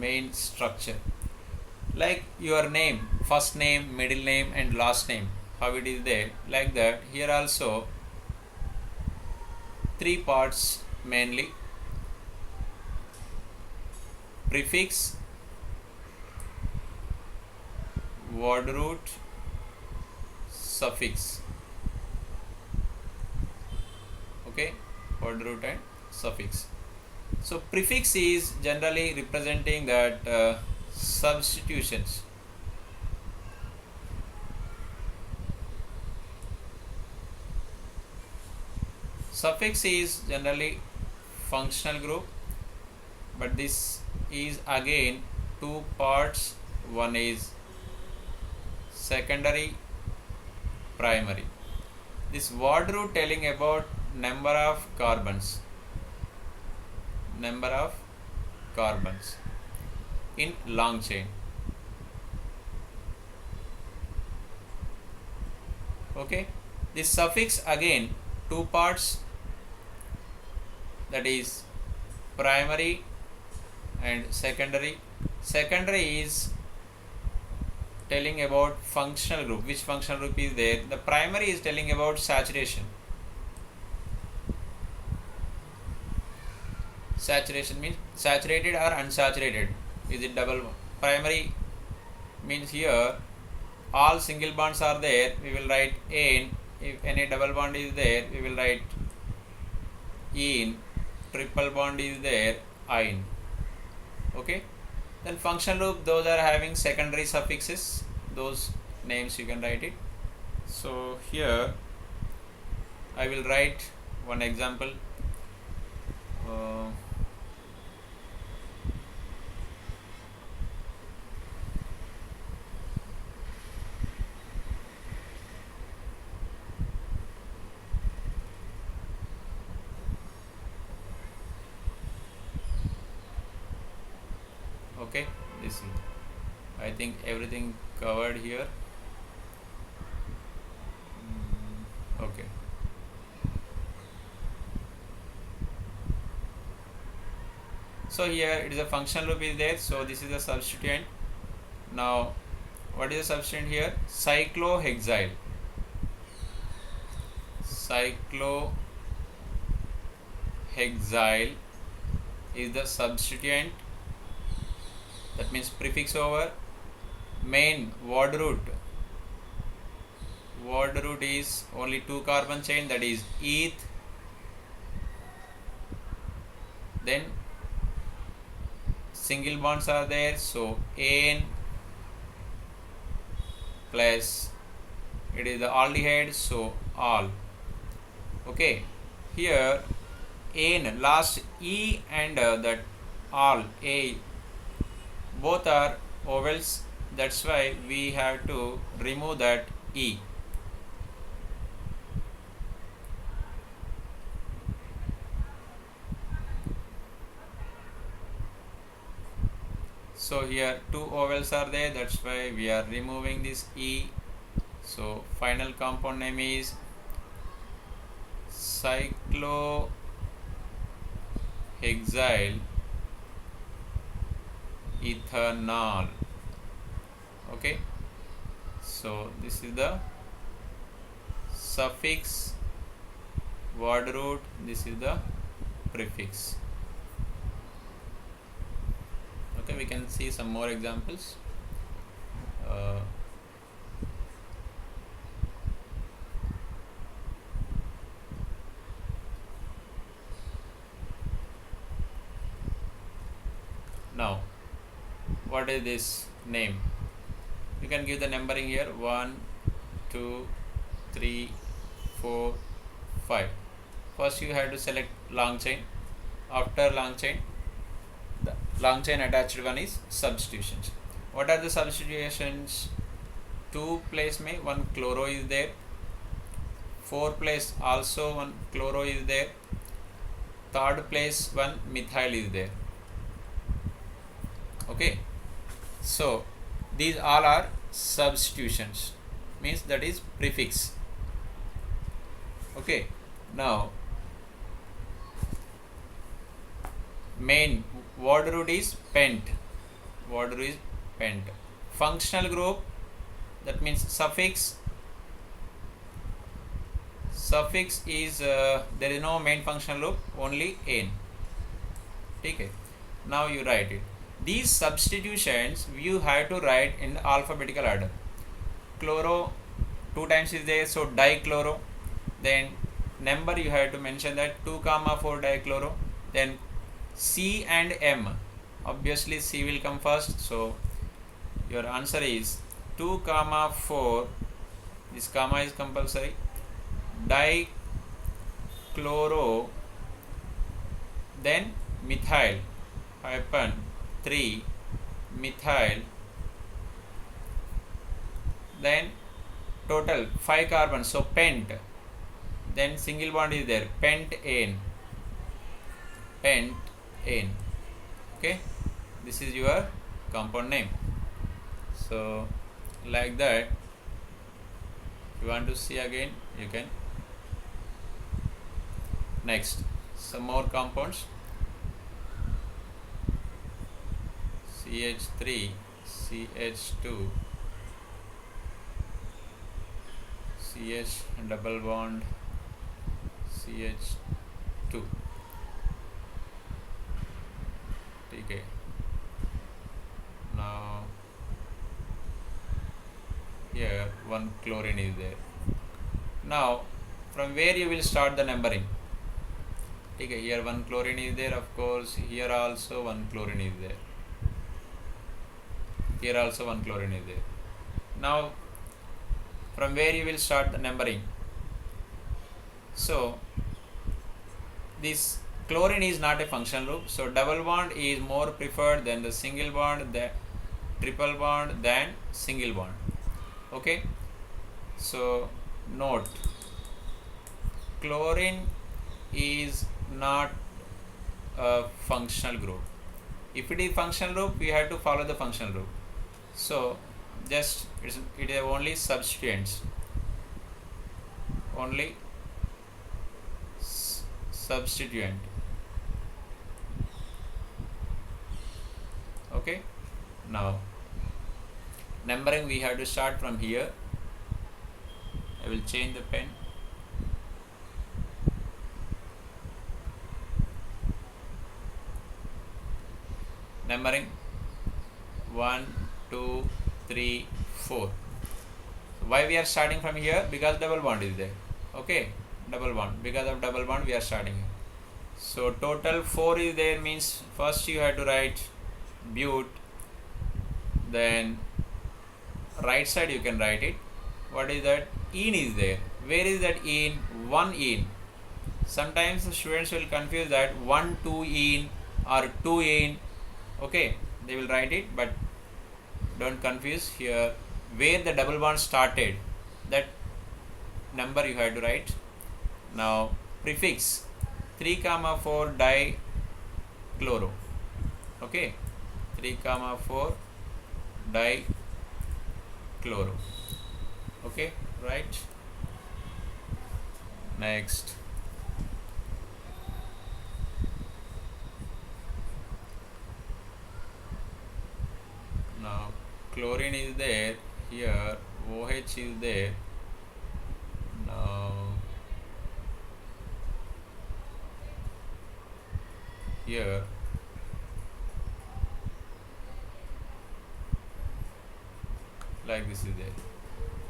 main structure, like your name, first name, middle name and last name, how it is there, like that here also three parts mainly: prefix, word root, suffix. Okay, word root and suffix. So prefix is generally representing that substitutions. Suffix is generally functional group, but this is again two parts. One is secondary, primary. This word root telling about number of carbons in long chain. Okay, this suffix again two parts, that is primary and secondary. Secondary is telling about functional group. Which functional group is there? The primary is telling about saturation. Saturation means saturated or unsaturated. Is it double? Primary means here all single bonds are there, we will write N. If any double bond is there, we will write in. Triple bond is there, in. Okay, then functional group, those are having secondary suffixes, those names you can write it. So here I will write one example. Okay, this is, I think everything covered here. Okay, so here it is a functional group is there, so this is a substituent. Now what is the substituent here? Cyclohexyl. Cyclohexyl is the substituent, that means prefix over main word root. Word root is only two carbon chain, that is eth. Then single bonds are there, so N plus it is the aldehyde, so all. Okay, here N last E and that all A both are vowels, that's why we have to remove that E. So here two vowels are there, that's why we are removing this E. So final compound name is cyclohexyl ethanol. Okay, so this is the suffix, word root, this is the prefix. Okay, we can see some more examples. Now what is this name? You can give the numbering here: 1 2 3 4 5. First you have to select long chain. After long chain, the long chain attached one is substitutions. What are the substitutions? 2 place में one chloro is there, 4 place also one chloro is there, 3rd place one methyl is there. Okay, so these all are substitutions, means that is prefix. Okay, now main word root is pent. Word order is pent. Functional group, that means suffix is there is no main functional group, only n. Okay, now you write it. These substitutions you have to write in alphabetical order. Chloro 2 times is there, so dichloro. Then number you have to mention that 2, 4 dichloro. Then C and M, obviously C will come first, so your answer is 2, 4. This comma is compulsory. Dichloro, then methyl hyphen 3 methyl, then total 5 carbons, so pent, then single bond is there, pentane. Okay, this is your compound name. So like that, if you want to see again, you can. Next, some more compounds. CH3, CH2, CH double bond, CH2. Okay. Now here one chlorine is there. Now from where you will start the numbering? Okay, here one chlorine is there, of course. Here also one chlorine is there. Here also one chlorine is there. Now from where you will start the numbering? So this chlorine is not a functional group, so double bond is more preferred than the single bond, the triple bond than single bond. Okay, so note, chlorine is not a functional group. If it is functional group, we have to follow the functional group. So just it is only substituents, only substituent. Okay, now numbering we have to start from here. I will change the pen. Numbering 1, 2, 3, 4. Why we are starting from here? Because double bond is there. Okay, double bond. Because of double bond we are starting here. So total 4 is there, means first you have to write but, then right side you can write it. What is that? En is there. Where is that en? 1 en. Sometimes the students will confuse that 1 2 en or 2 en. Okay, they will write it, but don't confuse here. Where the double bond started, that number you have to write. Now prefix 3, 4 dichloro. Okay, 3, 4 dichloro. Okay, right. Next, now chlorine is there, here OH is there. Now here like this is there.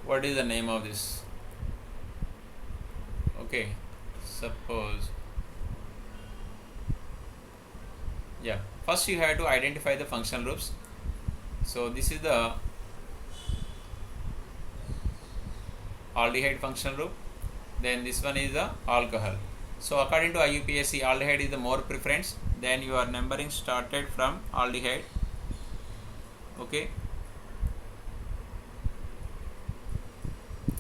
What is the name of this? Okay, suppose, yeah, first you have to identify the functional groups. So this is the aldehyde functional group, then this one is the alcohol. So according to IUPAC, aldehyde is the more preference, then your numbering started from aldehyde. Okay,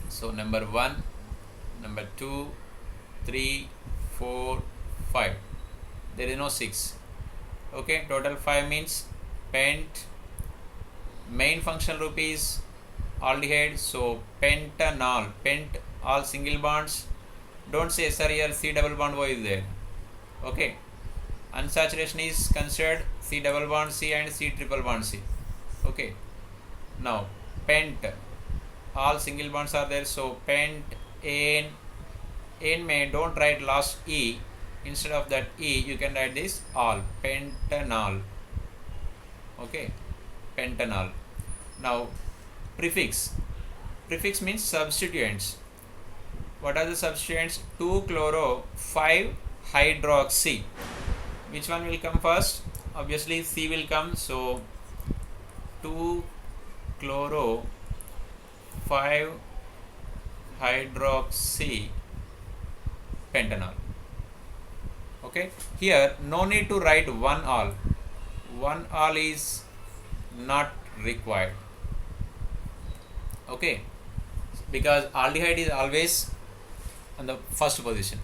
so number 1, number 2, 3, 4, 5. There is no 6. Okay, total 5 means pent. Main functional group is aldehyde, so pentanol. Pent, all single bonds. Don't say sir here C double bond O is there. Okay, unsaturation is considered C double bond C and C triple bond C. Okay. Now pent, all single bonds are there, so pent ane. Ane may don't write last E, instead of that E you can write this all, pentanol. Okay, pentanol. Now prefix, prefix means substituents. What are the substituents? 2-chloro 5-hydroxy. Which one will come first? Obviously C will come, so 2-chloro 5-hydroxy pentanol. Okay, here no need to write one all. One all is not required. Okay, because aldehyde is always on the first position.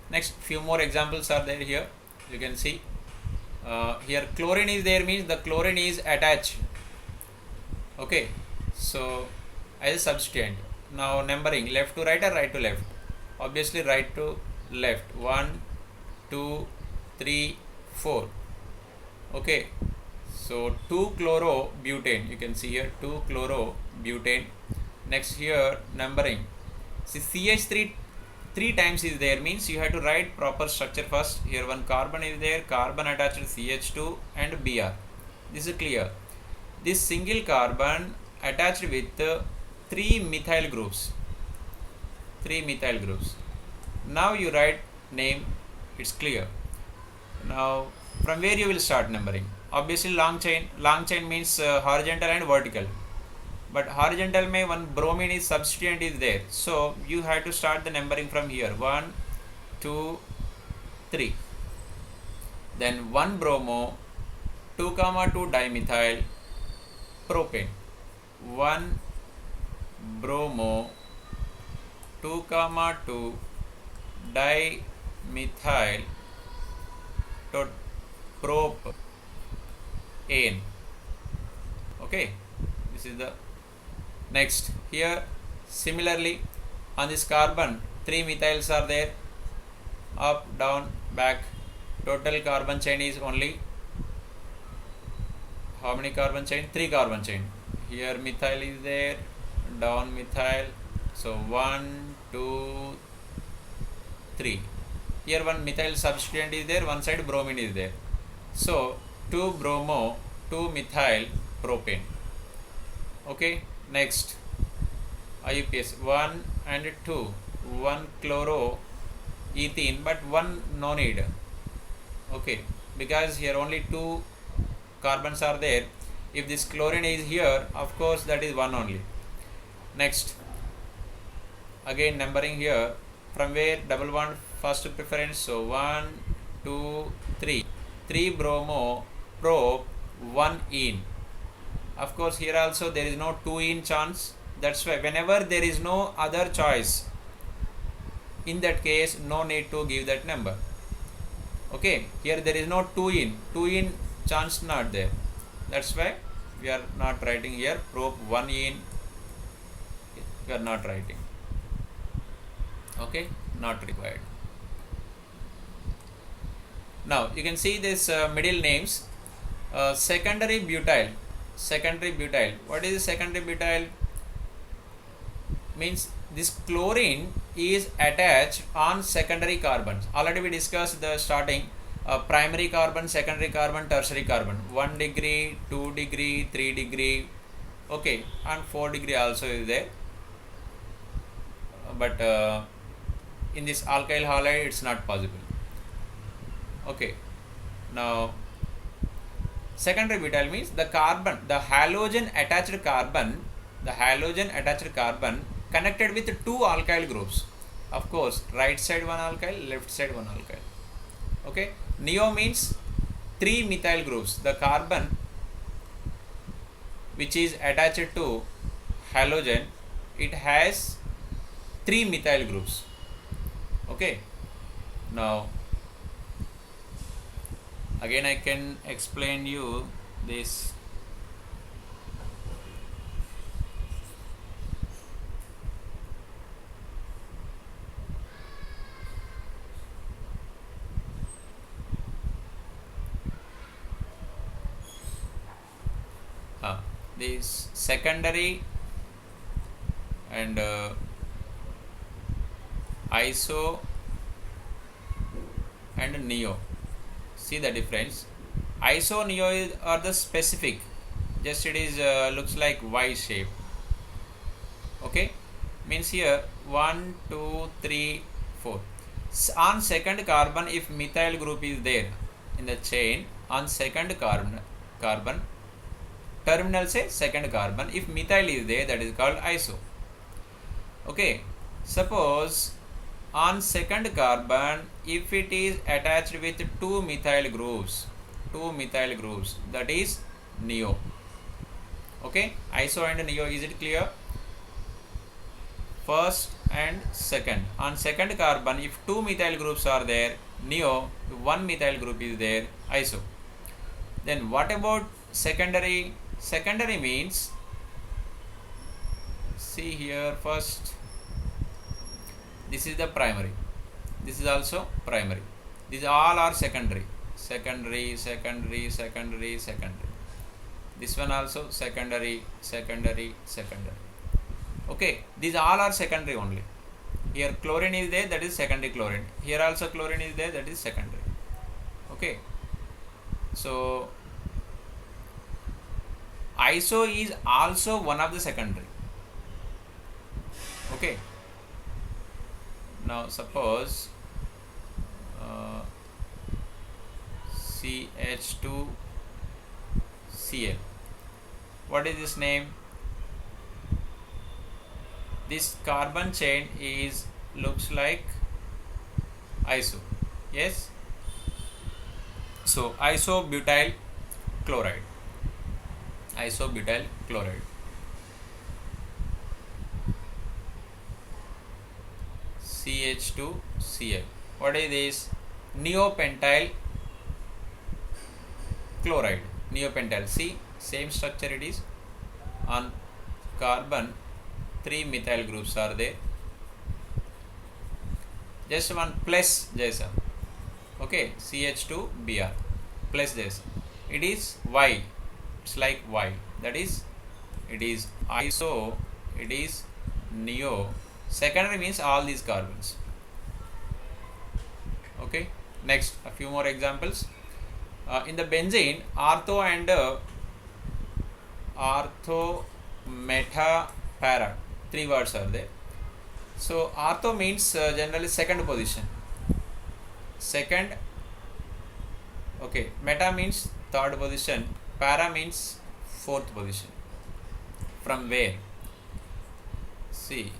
Next, few more examples are there here. You can see here chlorine is there, means the chlorine is attached. Okay, so as a substituent. Now numbering, left to right or right to left? Obviously right to left. 1, 2, 3, 4. Okay, so 2-chlorobutane, you can see here 2-chlorobutane. Next here numbering, see CH3 3 times is there, means you have to write proper structure first. Here one carbon is there, carbon attached to CH2 and Br. This is clear. This single carbon attached with 3 methyl groups. 3 methyl groups. Now you write name, it's clear. Now from where you will start numbering? Obviously long chain. Long chain means horizontal and vertical. But horizontal may one bromine is substituent is there. So you have to start the numbering from here. 1, 2, 3. Then 1 bromo, 2, 2 dimethyl propane. 1 bromo, 2, 2 dimethyl propane. Okay, this is the next. Here similarly on this carbon 3 methyls are there, up, down, back. Total carbon chain is only how many carbon chain? 3 carbon chain. Here methyl is there, down methyl, so 1, 2, 3. Here one methyl substituent is there, one side bromine is there, so 2 bromo 2 methyl propane. Okay, next IUPAC 1 and 2, 1 chloro ethene, but 1 no need. Okay, because here only 2 carbons are there. If this chlorine is here, of course that is 1 only. Next, again numbering here, from where double bond first preference, so 1, 2, 3. 3 bromo prop 1 ene. Of course here also there is no 2 ene chance. That's why whenever there is no other choice, in that case no need to give that number. Okay, here there is no 2 ene chance not there. That's why we are not writing here prop 1 ene. We are not writing. Okay, not required. Now you can see this middle names. Secondary butyl. Secondary butyl. What is secondary butyl? Means this chlorine is attached on secondary carbons. Already we discussed the starting primary carbon, secondary carbon, tertiary carbon. 1 degree, 2 degree, 3 degree. Okay, and 4 degree also is there. But in this alkyl halide it's not possible. Okay, now secondary butyl means the carbon, the halogen attached carbon connected with 2 alkyl groups. Of course, right side one alkyl, left side one alkyl. Okay, neo means 3 methyl groups. The carbon which is attached to halogen, it has 3 methyl groups. Okay, now again I can explain you this. this secondary and iso and neo. See the difference. Iso neo are the specific, just it is looks like Y shape. Okay, means here 1 2 3 4. On second carbon, if methyl group is there in the chain, on second carbon terminal say second carbon, if methyl is there, that is called iso. Okay, suppose on second carbon, if it is attached with two methyl groups, that is neo. Okay, iso and neo, is it clear? First and second. On second carbon, if two methyl groups are there, neo. If one methyl group is there, iso. Then what about secondary? Secondary means, see here first, this is the primary, this is also primary, these all are secondary. This one also secondary. Okay, these all are secondary only. Here chlorine is there, that is secondary chlorine. Here also chlorine is there, that is secondary. Okay, so iso is also one of the secondary. Okay, now suppose CH2Cl. What is this name? This carbon chain is looks like iso. Yes, so isobutyl chloride. CH2Cl. What is this? Neopentyl chloride. Neopentyl. See, same structure it is. On carbon, 3 methyl groups are there. Just one plus jaisa. Okay, CH2Br plus jaisa. It is Y. It's like Y. That is, it is iso. It is neo. Secondary means all these carbons. Okay, next a few more examples. In the benzene, ortho and ortho, meta, para, 3 words are there. So ortho means generally second position. Okay, meta means third position. Para means fourth position. From where? See,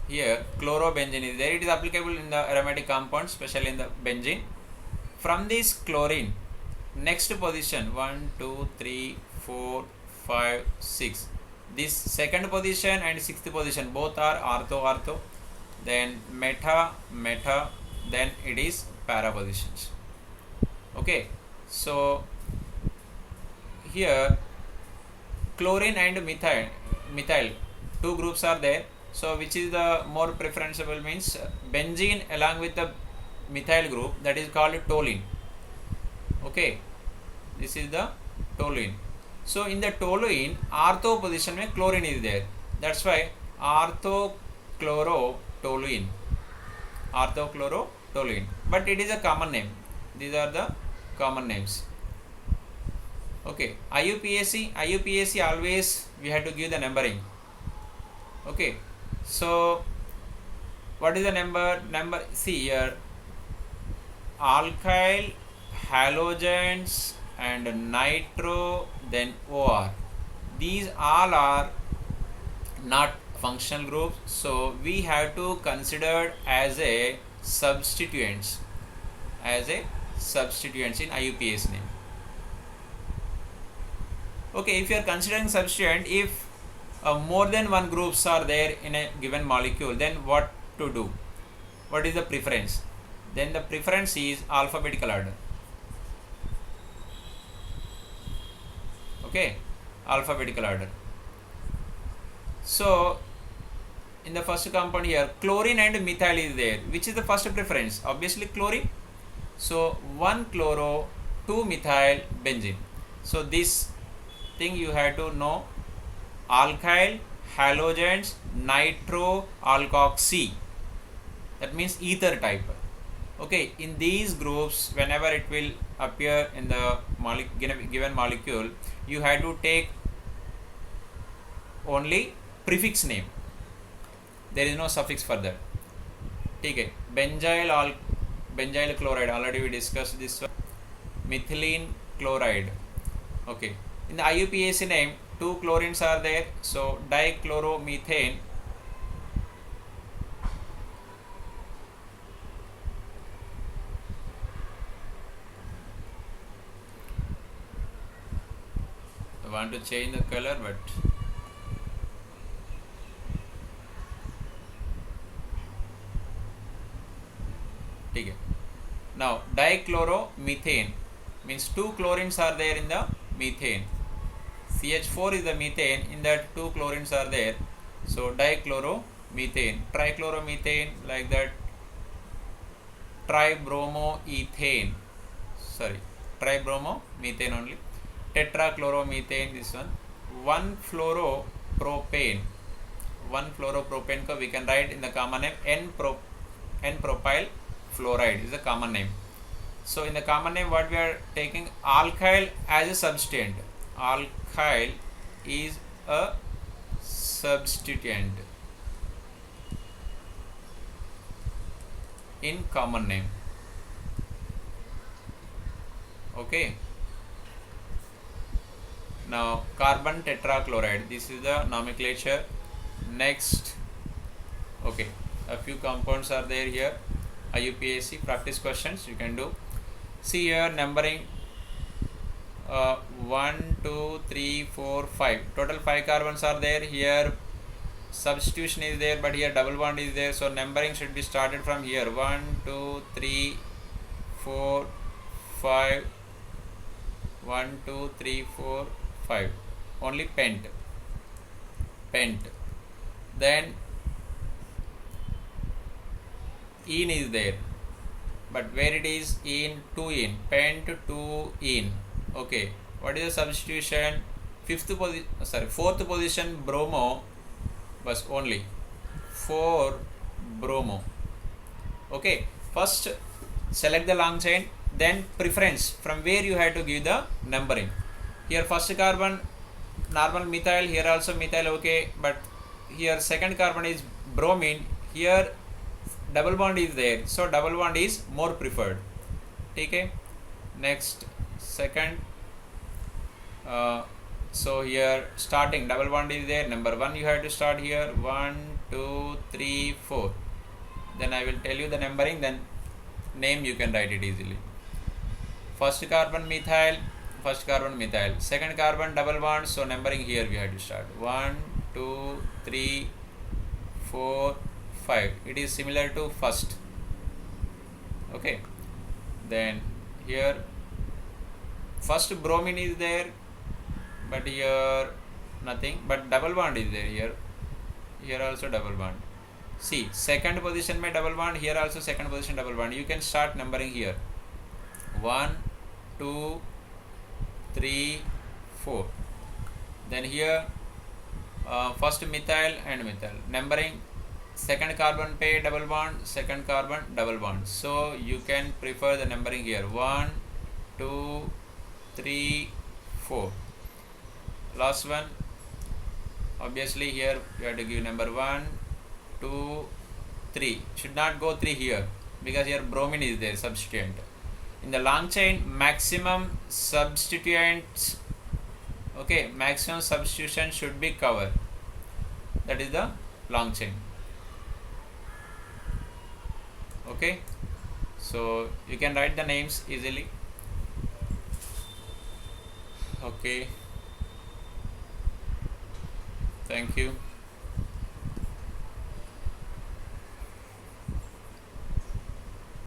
here chlorobenzene is there. It is applicable in the aromatic compounds, especially in the benzene. From this chlorine, next position 1 2 3 4 5 6. This second position and sixth position both are ortho. Then meta. Then it is para positions. Okay, so here chlorine and methyl 2 groups are there. So which is the more preferable means benzene along with the methyl group, that is called toluene. Okay, this is the toluene. So in the toluene, ortho position mein chlorine is there. That's why orthochlorotoluene. But it is a common name. These are the common names. Okay, IUPAC always we have to give the numbering. Okay, so what is the number? See here, alkyl, halogens and nitro, then OR. These all are not functional groups, so we have to consider as a substituents in IUPAC name. Okay, if you are considering substituent, if more than one groups are there in a given molecule, then what to do? What is the preference? Then the preference is alphabetical order. Okay, alphabetical order. So in the first compound here, chlorine and methyl is there. Which is the first preference? Obviously chlorine. So 1 chloro, 2 methyl benzene. So this thing you have to know: alkyl, halogens, nitro, alkoxy. That means ether type. Okay, in these groups, whenever it will appear in the given molecule, you have to take only prefix name. There is no suffix for that. Okay, benzyl chloride, already we discussed this one. Methylene chloride. Okay, in the IUPAC name, 2 chlorines are there, so dichloromethane. I want to change the color, but okay. Now dichloromethane means 2 chlorines are there in the methane. CH4 is the methane, in that 2 chlorines are there, so dichloromethane. Trichloromethane, like that, tribromoethane, tribromoethane only. Tetrachloromethane, this one. 1-fluoropropane. 1-fluoropropane ko we can write in the common name N-propyl fluoride is the common name. So in the common name, what we are taking: alkyl as a substituent. Alkyl is a substituent in common name. Okay. Now carbon tetrachloride, this is the nomenclature. Next, okay, a few compounds are there here. IUPAC practice questions you can do. See here, numbering 1, 2, 3, 4, 5. Total 5 carbons are there. Here substitution is there, but here double bond is there. So numbering should be started from here. 1, 2, 3, 4, 5. 1, 2, 3, 4, 5. Only pent. Then ene is there, but where it is? In 2-ene, pent 2-ene. Okay, what is the substitution? Fourth position bromo was only 4 bromo. Okay, first select the long chain, then preference from where you have to give the numbering. Here first carbon normal methyl, here also methyl, okay, but here second carbon is bromine, here double bond is there, so double bond is more preferred. Okay, next second, so here starting double bond is there, number 1 you have to start here, 1, 2, 3, 4. Then I will tell you the numbering, then name you can write it easily. First carbon methyl, second carbon double bond, so numbering here we have to start 1, 2, 3, 4, 5. It is similar to first. Okay, then here first bromine is there, but here nothing, but double bond is there, here also double bond. See, second position mein double bond, here also second position double bond. You can start numbering here 1, 2, 3, 4. Then here first methyl and methyl, numbering second carbon pe double bond, second carbon double bond, so you can prefer the numbering here 1, 2, 3, 4. Last one, obviously here you have to give number 1, 2, 3. Should not go 3 here, because here bromine is there, substituent. In the long chain, maximum substituents, okay, maximum substitution should be covered. That is the long chain. Okay, so you can write the names easily. Okay, thank you.